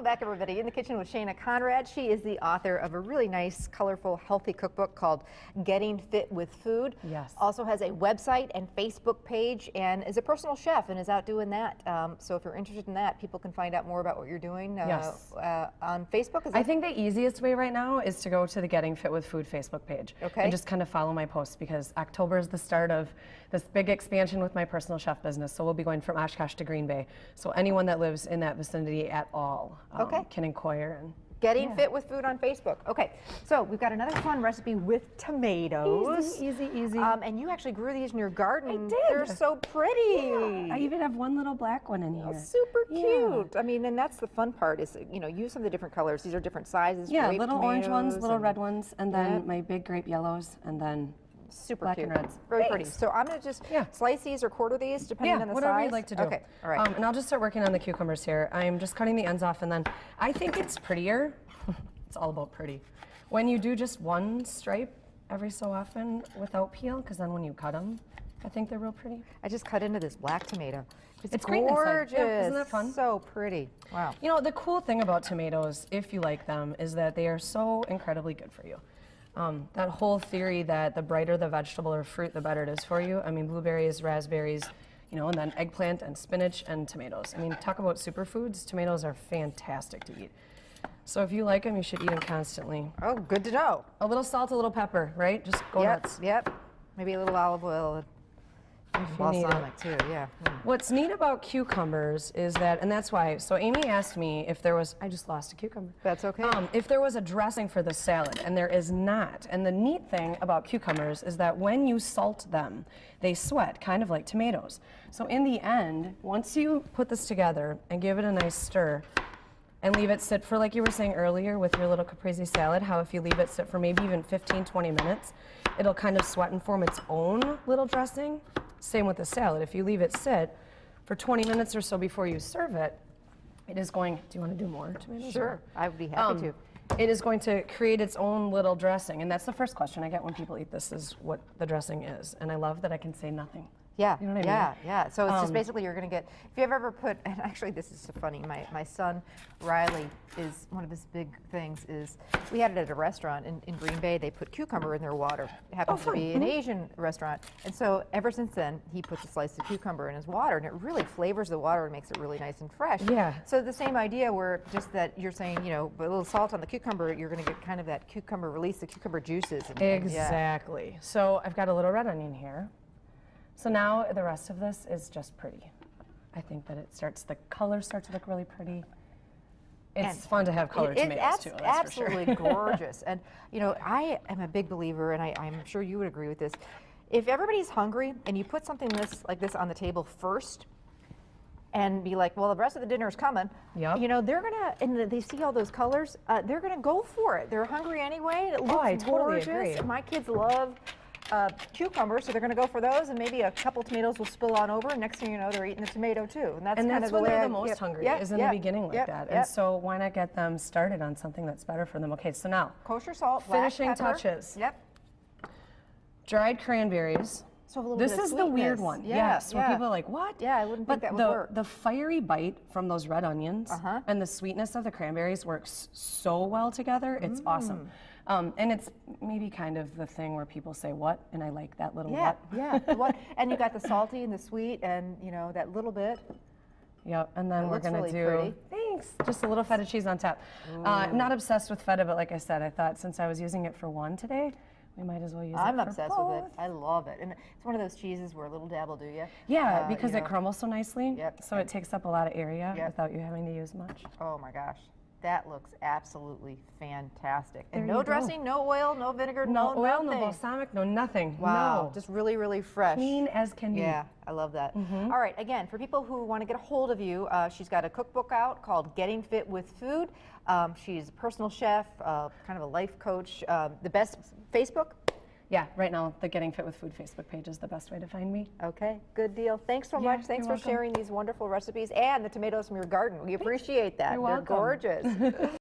Welcome back, everybody. In the Kitchen with Shana Conrad. She is the author of a really nice, colorful, healthy cookbook called Getting Fit with Food. Yes. Also has a website and Facebook page and is a personal chef and is out doing that. So if you're interested in that, people can find out more about what you're doing Yes. on Facebook. I think the easiest way right now is to go to the Getting Fit with Food Facebook page. Okay. And just kind of follow my posts, because October is the start of this big expansion with my personal chef business. So we'll be going from Oshkosh to Green Bay. So anyone that lives in that vicinity at all can inquire. And Getting Fit with Food on Facebook. Okay, so we've got another fun recipe with tomatoes. Easy, easy. And you actually grew these in your garden. I did. They're so pretty. Yeah, I even have one little black one in here. Super cute. I mean, and that's the fun part is, you know, use some of the different colors. These are different sizes. Yeah, grape little orange ones, little and red ones, and then my big grape yellows, and then super black cute. and reds. Very pretty. So I'm going to just slice these or quarter these, depending on the whatever size. you'd like to do. Okay, all right. And I'll just start working on the cucumbers here. I'm just cutting the ends off, and then I think it's prettier. It's all about pretty. When you do just one stripe every so often without peel, because then when you cut them, I think they're real pretty. I just cut into this black tomato. It's green inside. gorgeous. Yeah, isn't that fun? So pretty. Wow. You know, the cool thing about tomatoes, if you like them, is that they are so incredibly good for you. That whole theory that the brighter the vegetable or fruit, the better it is for you. I mean, blueberries, raspberries, you know, and then eggplant and spinach and tomatoes. I mean, talk about superfoods. Tomatoes are fantastic to eat. So if you like them, you should eat them constantly. Oh, good to know. A little salt, a little pepper, right? Just go nuts. Yep. Maybe a little olive oil. You need it. Balsamic too, yeah. What's neat about cucumbers is that, and that's why, so Amy asked me if there was, I just lost a cucumber. That's okay. If there was a dressing for the salad, and there is not. And the neat thing about cucumbers is that when you salt them, they sweat, kind of like tomatoes. So in the end, once you put this together and give it a nice stir, and leave it sit for, like you were saying earlier with your little caprese salad, how if you leave it sit for maybe even 15, 20 minutes, it'll kind of sweat and form its own little dressing. Same with the salad. If you leave it sit for 20 minutes or so before you serve it, it is going, do you want to do more tomatoes? Sure, I would be happy to. It is going to create its own little dressing. And that's the first question I get when people eat this, is what the dressing is. And I love that I can say nothing. Yeah, you know what I mean? Yeah. So it's just basically you're going to get, if you've ever put, and actually this is so funny, my son Riley, is one of his big things is, we had it at a restaurant in Green Bay, they put cucumber in their water. It happens to be an Asian restaurant. And so ever since then, he puts a slice of cucumber in his water, and it really flavors the water and makes it really nice and fresh. Yeah. So the same idea where just that you're saying, you know, a little salt on the cucumber, you're going to get kind of that cucumber, release the cucumber juices. Exactly. So I've got a little red onion here. So now the rest of this is just pretty. I think that the color starts to look really pretty. It's fun to have colored tomatoes too, that's for sure. Absolutely gorgeous. And you know, I am a big believer, and I'm sure you would agree with this. If everybody's hungry and you put something like this on the table first, and be like, well, the rest of the dinner is coming. Yep. You know, they're gonna, and they see all those colors, they're gonna go for it. They're hungry anyway. It looks I totally gorgeous. agree. My kids love cucumbers, so they're going to go for those, and maybe a couple tomatoes will spill on over, and next thing you know, they're eating the tomato too. And that's kind of the when way they're the most hungry, is in the beginning like that. And so why not get them started on something that's better for them? Okay, so now kosher salt, finishing black pepper. touches. Yep. Dried cranberries. So a little this bit of is the weird sweetness. one. Yeah, Yes, where people are like, what? Yeah, I wouldn't think that would work. The fiery bite from those red onions and the sweetness of the cranberries works so well together. It's awesome. And it's maybe kind of the thing where people say what, and I like that little what. Yeah, what, and you got the salty and the sweet, and you know that little bit. Yep, and then we're gonna do, pretty. Thanks, just a little feta cheese on top. Not obsessed with feta, but like I said, I thought since I was using it for one today, we might as well use it for both. I'm obsessed with it. I love it. And it's one of those cheeses where a little dab will do you. Yeah, because it crumbles so nicely, Yep. so it takes up a lot of area without you having to use much. Oh my gosh. That looks absolutely fantastic. There And you no go. dressing, no oil, no vinegar, No oil, nothing. no balsamic, no nothing. Wow, No. just really, really fresh. Clean as can be. Yeah, I love that. All right, again, for people who want to get a hold of you, she's got a cookbook out called Getting Fit with Food. She's a personal chef, kind of a life coach. The best, Facebook? Yeah, right now the Getting Fit with Food Facebook page is the best way to find me. Okay, good deal. Thanks so much. Thanks for sharing these wonderful recipes and the tomatoes from your garden. We appreciate that. You're welcome. They're gorgeous.